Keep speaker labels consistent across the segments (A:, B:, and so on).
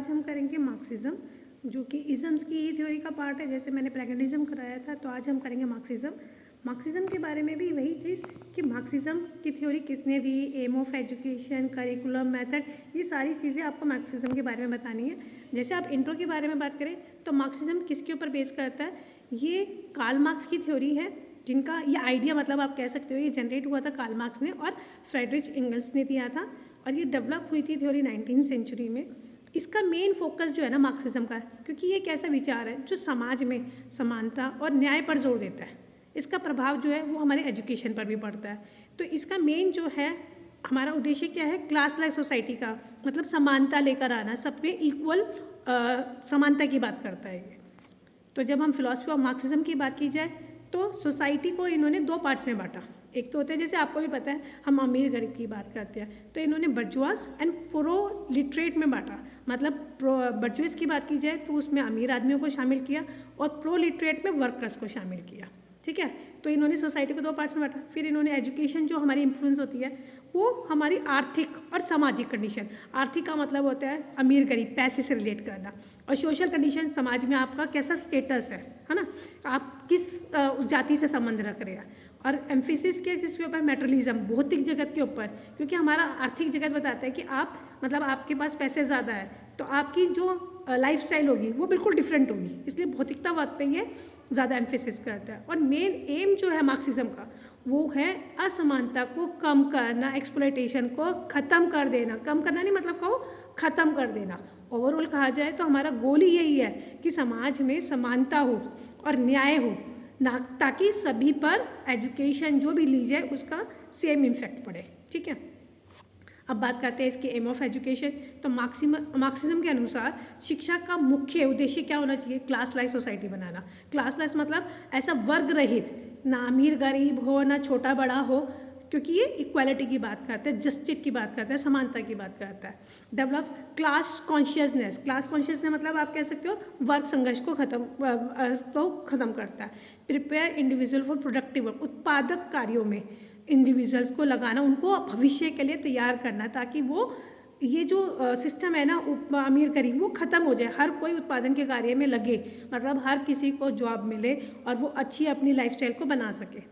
A: आज हम करेंगे मार्क्सिज्म, जो कि इज़म्स की ही थ्योरी का पार्ट है। जैसे मैंने प्रैग्मेटिज्म कराया था, तो आज हम करेंगे मार्क्सिज्म। मार्क्सिज्म के बारे में भी वही चीज़ कि मार्क्सिज्म की थ्योरी किसने दी, aim of education, curriculum, method, ये सारी चीज़ें आपको मार्क्सिज्म के बारे में बतानी है। जैसे आप इंट्रो के बारे में बात करें तो मार्क्सिज्म किसके ऊपर बेस करता है, ये कार्ल मार्क्स की थ्योरी है, जिनका ये आइडिया मतलब आप कह सकते हो ये जनरेट हुआ था कार्ल मार्क्स ने और फ्रेडरिच एंगल्स ने दिया था, और ये डेवलप हुई थी थ्योरी 19वीं सेंचुरी में। इसका मेन फोकस जो है ना मार्क्सिज्म का, क्योंकि ये एक ऐसा विचार है जो समाज में समानता और न्याय पर जोर देता है। इसका प्रभाव जो है वो हमारे एजुकेशन पर भी पड़ता है। तो इसका मेन जो है हमारा उद्देश्य क्या है, क्लास लाइक सोसाइटी का मतलब समानता लेकर आना, सब में इक्वल समानता की बात करता है ये। तो जब हम फिलॉसफी ऑफ मार्क्सिज्म की बात की जाए तो सोसाइटी को इन्होंने दो पार्ट्स में बांटा। एक तो होता है, जैसे आपको भी पता है, हम अमीर गरीब की बात करते हैं, तो इन्होंने बर्जुआस एंड प्रो लिटरेट में बांटा। मतलब बर्जुअस की बात की जाए तो उसमें अमीर आदमियों को शामिल किया और प्रो लिटरेट में वर्कर्स को शामिल किया। ठीक है, तो इन्होंने सोसाइटी को दो पार्ट्स में बांटा। फिर इन्होंने एजुकेशन जो हमारी इन्फ्लुएंस होती है वो हमारी आर्थिक और सामाजिक कंडीशन, आर्थिक का मतलब होता है अमीर गरीब, पैसे से रिलेट करना, और सोशल कंडीशन समाज में आपका कैसा स्टेटस है ना, आप किस जाति से संबंध रख रहे हैं। और एम्फेसिस किसके ऊपर, मेटेरियलिज्म, भौतिक जगत के ऊपर, क्योंकि हमारा आर्थिक जगत बताता है कि आप मतलब आपके पास पैसे ज़्यादा है तो आपकी जो लाइफस्टाइल होगी वो बिल्कुल डिफरेंट होगी, इसलिए भौतिकतावाद पे ये ज़्यादा एम्फेसिस करता है। और मेन एम जो है मार्क्सिज्म का वो है असमानता को कम करना, एक्सप्लॉयटेशन को ख़त्म कर देना। कम करना नहीं मतलब कहो ख़त्म कर देना। ओवरऑल कहा जाए तो हमारा गोल ही यही है कि समाज में समानता हो और न्याय हो ना, ताकि सभी पर एजुकेशन जो भी ली जाए उसका सेम इम्फेक्ट पड़े। ठीक है, अब बात करते हैं इसके एम ऑफ एजुकेशन। तो मार्क्सिज्म के अनुसार शिक्षा का मुख्य उद्देश्य क्या होना चाहिए, क्लास लाइस सोसाइटी बनाना। क्लास लाइस मतलब ऐसा वर्ग रहित, ना अमीर गरीब हो ना छोटा बड़ा हो, क्योंकि ये इक्वालिटी की बात करता है, जस्टिस की बात करता है, समानता की बात करता है। Develop class consciousness. Class consciousness मतलब आप कह सकते हो वर्ग संघर्ष को खत्म करता है। Prepare individual for productive work, उत्पादक कार्यों में इंडिविजुअल्स को लगाना, उनको भविष्य के लिए तैयार करना, ताकि वो ये जो सिस्टम है ना अमीर गरीब वो ख़त्म हो जाए, हर कोई उत्पादन के कार्य में लगे, मतलब हर किसी को जॉब मिले और वो अच्छी अपनी लाइफस्टाइल को बना सके।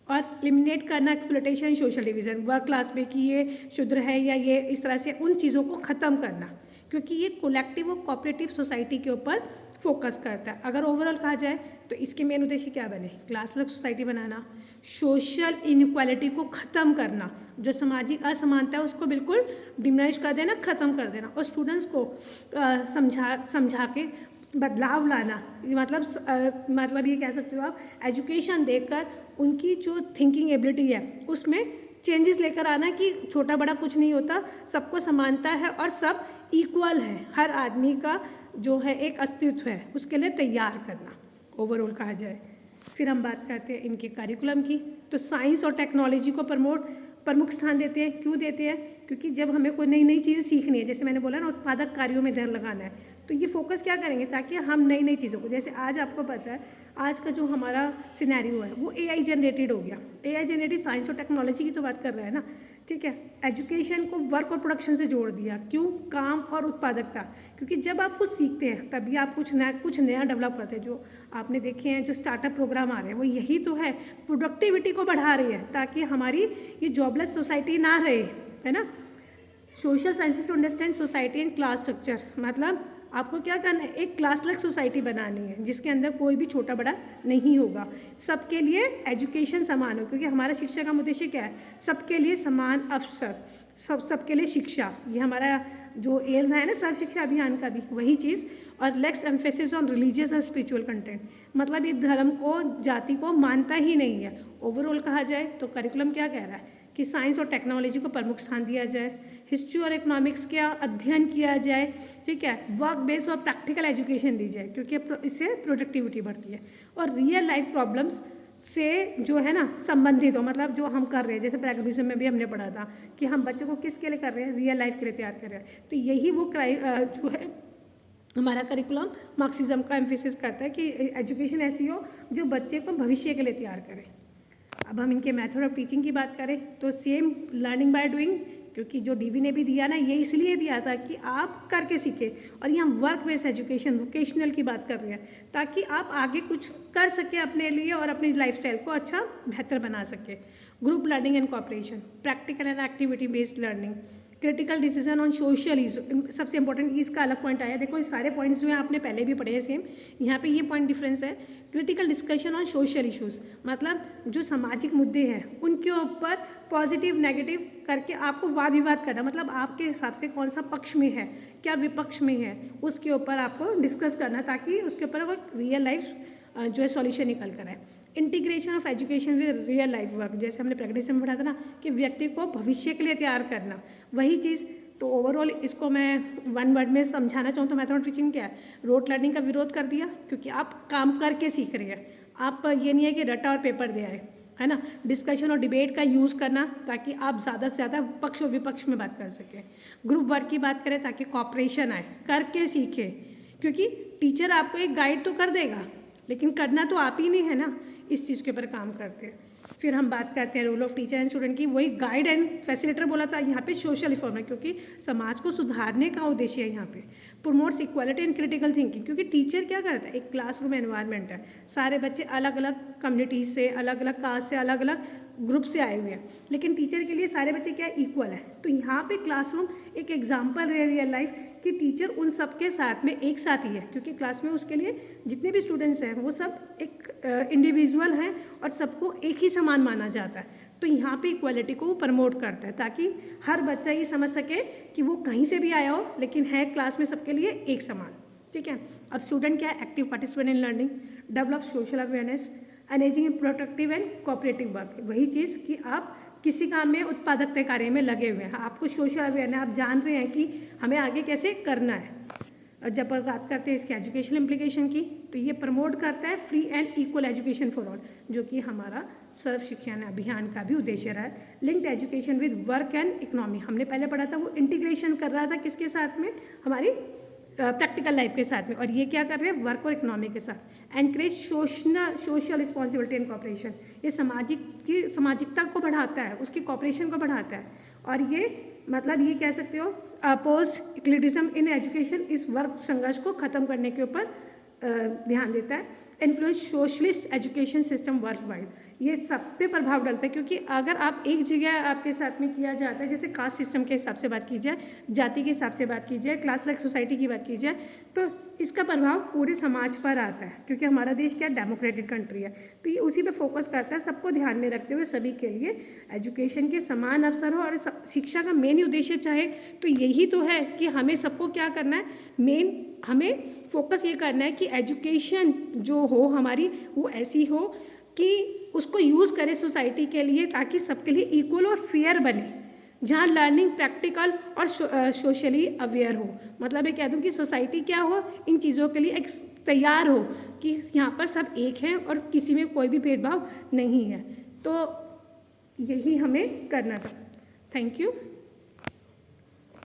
A: और एलिमिनेट करना exploitation, social division, work class में कि ये शुद्र है या ये इस तरह से, उन चीज़ों को ख़त्म करना, क्योंकि ये कोलेक्टिव और कोऑपरेटिव सोसाइटी के ऊपर फोकस करता है। अगर ओवरऑल कहा जाए तो इसके मेन उद्देश्य क्या बने, क्लास लाइक सोसाइटी बनाना, सोशल इनइक्वालिटी को ख़त्म करना, जो सामाजिक असमानता है उसको बिल्कुल डिमिनिश कर देना, ख़त्म कर देना, और स्टूडेंट्स को समझा के बदलाव लाना। मतलब ये कह सकते हो आप, एजुकेशन देकर उनकी जो थिंकिंग एबिलिटी है उसमें चेंजेस लेकर आना कि छोटा बड़ा कुछ नहीं होता, सबको समानता है और सब इक्वल है, हर आदमी का जो है एक अस्तित्व है, उसके लिए तैयार करना ओवरऑल कहा जाए। फिर हम बात करते हैं इनके करिकुलम की। तो साइंस और टेक्नोलॉजी को प्रमुख स्थान देते हैं। क्यों देते हैं, क्योंकि जब हमें कोई नई नई चीज़ें सीखनी है, जैसे मैंने बोला ना उत्पादक कार्यों में ध्यान लगाना है, तो ये फोकस क्या करेंगे ताकि हम नई नई चीज़ों को, जैसे आज आपको पता है आज का जो हमारा सिनेरियो है वो एआई जनरेटेड हो गया। एआई जनरेटेड साइंस और टेक्नोलॉजी की तो बात कर रहा है ना। ठीक है, एजुकेशन को वर्क और प्रोडक्शन से जोड़ दिया। क्यों, काम और उत्पादकता, क्योंकि जब आप कुछ सीखते हैं तभी आप कुछ नया डेवलप करते हैं। जो आपने देखे हैं जो स्टार्टअप प्रोग्राम आ रहे हैं वो यही तो है, प्रोडक्टिविटी को बढ़ा रही है ताकि हमारी ये जॉबलेस सोसाइटी ना रहे, है ना। Social sciences to understand society and class structure, मतलब आपको क्या करना है, एक क्लास लाइक सोसाइटी बनानी है जिसके अंदर कोई भी छोटा बड़ा नहीं होगा, सबके लिए एजुकेशन समान हो, क्योंकि हमारा शिक्षा का उद्देश्य क्या है, सबके लिए समान अवसर, सबके लिए शिक्षा, ये हमारा जो एम है ना सर्व शिक्षा अभियान का भी वही चीज़। और लेक्स एम्फेसिस ऑन रिलीजियस और स्पिरिचुअल कंटेंट, मतलब ये धर्म को जाति को मानता ही नहीं है। ओवरऑल कहा जाए तो करिकुलम क्या कह रहा है कि साइंस और टेक्नोलॉजी को प्रमुख स्थान दिया जाए, हिस्ट्री और इकोनॉमिक्स का अध्ययन किया जाए। ठीक है, वर्क बेस्ड और प्रैक्टिकल एजुकेशन दी जाए, क्योंकि इससे प्रोडक्टिविटी बढ़ती है। और रियल लाइफ प्रॉब्लम्स से जो है ना संबंधित हो, मतलब जो हम कर रहे हैं, जैसे प्रैग्मेटिज्म में भी हमने पढ़ा था कि हम बच्चों को किसके लिए कर रहे हैं, रियल लाइफ के लिए तैयार कर रहे हैं। तो यही वो जो है हमारा करिकुलम मार्क्सिज्म का एम्फेसिस करता है कि एजुकेशन ऐसी हो जो बच्चे को भविष्य के लिए तैयार करे। अब हम इनके मेथड ऑफ टीचिंग की बात करें तो सेम लर्निंग बाय डूइंग, क्योंकि जो डीवी ने भी दिया ना, ये इसलिए दिया था कि आप करके सीखें। और यहाँ वर्क बेस्ड एजुकेशन, वोकेशनल की बात कर रहे हैं, ताकि आप आगे कुछ कर सकें अपने लिए और अपनी लाइफस्टाइल को अच्छा बेहतर बना सकें। Group learning and cooperation, practical and activity based learning, critical decision on social issue, सबसे इंपॉर्टेंट इसका अलग पॉइंट आया। देखो ये सारे पॉइंट्स जो हैं आपने पहले भी पढ़े हैं सेम, यहाँ पे ये पॉइंट डिफरेंस है। Critical discussion on social issues, मतलब जो सामाजिक मुद्दे हैं उनके ऊपर पॉजिटिव नेगेटिव करके आपको वाद विवाद करना, मतलब आपके हिसाब से कौन सा पक्ष में है, क्या विपक्ष में है, उसके ऊपर आपको डिस्कस करना, ताकि उसके ऊपर वो रियल लाइफ जो है सॉल्यूशन निकल कर आए। Integration of education with real life work, जैसे हमने प्रैक्टिस में पढ़ा था ना कि व्यक्ति को भविष्य के लिए तैयार करना, वही चीज़। तो ओवरऑल इसको मैं वन वर्ड में समझाना चाहूँ तो मेथड टीचिंग क्या है? रोट लर्निंग का विरोध कर दिया, क्योंकि आप काम करके सीख रहे हैं, आप ये नहीं है कि रटा और पेपर दे आए, है ना। डिस्कशन और डिबेट का यूज़ करना, ताकि आप ज़्यादा से ज़्यादा पक्ष और विपक्ष में बात कर सकें। ग्रुप वर्क की बात करें ताकि कॉपरेशन आए, करके सीखें, क्योंकि टीचर आपको एक गाइड तो कर देगा, लेकिन करना तो आप ही नहीं है ना, इस चीज़ के ऊपर काम करते हैं। फिर हम बात करते हैं role of teacher and student की, वही गाइड एंड फैसिलिटेटर बोला था, यहाँ पे सोशल रिफॉर्मर, क्योंकि समाज को सुधारने का उद्देश्य है यहाँ पे। Promotes equality and critical thinking, क्योंकि टीचर क्या करता है, एक क्लासरूम एनवायरनमेंट है, सारे बच्चे अलग अलग कम्युनिटीज से, अलग अलग कास्ट से, अलग अलग ग्रुप से आए हुए हैं, लेकिन टीचर के लिए सारे बच्चे क्या इक्वल है। तो यहाँ पे क्लासरूम एक एग्जाम्पल है रियल लाइफ कि टीचर उन सबके साथ में एक साथ ही है, क्योंकि क्लास में उसके लिए जितने भी स्टूडेंट्स हैं वो सब एक इंडिविजुअल हैं और सबको एक ही समान माना जाता है। तो यहाँ पे इक्वालिटी को वो प्रमोट करता है, ताकि हर बच्चा ये समझ सके कि वो कहीं से भी आया हो, लेकिन है क्लास में सबके लिए एक समान। ठीक है। अब स्टूडेंट क्या है? Active participant in learning, develop social awareness, engaging productive and cooperative work. वही चीज़ कि आप किसी काम में उत्पादकता कार्य में लगे हुए हैं, आपको सोशल अवेयरनेस, आप जान रहे हैं कि हमें आगे कैसे करना है। और जब बात करते हैं इसके एजुकेशनल इम्प्लीकेशन की, तो ये प्रमोट करता है free and equal education for all, जो कि हमारा सर्व शिक्षण अभियान का भी उद्देश्य रहा है। Linked education with work and economy, हमने पहले पढ़ा था, वो इंटीग्रेशन कर रहा था किसके साथ में? हमारी प्रैक्टिकल लाइफ के साथ में, और ये क्या कर रहे हैं? वर्क और इकोनॉमी के साथ। Encourage social responsibility and cooperation, ये सामाजिकता को बढ़ाता है, उसकी कॉपरेशन को बढ़ाता है। और ये मतलब ये कह सकते हो पोस्ट इक्लिटिज्म इन एजुकेशन, इस वर्क संघर्ष को खत्म करने के ऊपर ध्यान देता है। Influence socialist education system world wide, ये सब पे प्रभाव डालता है, क्योंकि अगर आप एक जगह आपके साथ में किया जाता है, जैसे कास्ट सिस्टम के हिसाब से बात की जाए, जाति के हिसाब से बात की जाए, क्लास लाइक सोसाइटी की बात की जाए, तो इसका प्रभाव पूरे समाज पर आता है, क्योंकि हमारा देश क्या डेमोक्रेटिक कंट्री है। तो ये उसी पे फोकस करता है, सबको ध्यान में रखते हुए सभी के लिए एजुकेशन के समान अवसर हो। और शिक्षा का मेन उद्देश्य चाहे तो यही तो है कि हमें सबको क्या करना है, मेन हमें फोकस ये करना है कि एजुकेशन जो हो हमारी, वो ऐसी हो कि उसको यूज़ करे सोसाइटी के लिए, ताकि सबके लिए इक्वल और फेयर बने, जहाँ लर्निंग प्रैक्टिकल और सोशली अवेयर हो। मतलब मैं कह दूँ कि सोसाइटी क्या हो, इन चीज़ों के लिए एक तैयार हो कि यहाँ पर सब एक हैं और किसी में कोई भी भेदभाव नहीं है। तो यही हमें करना था। Thank you.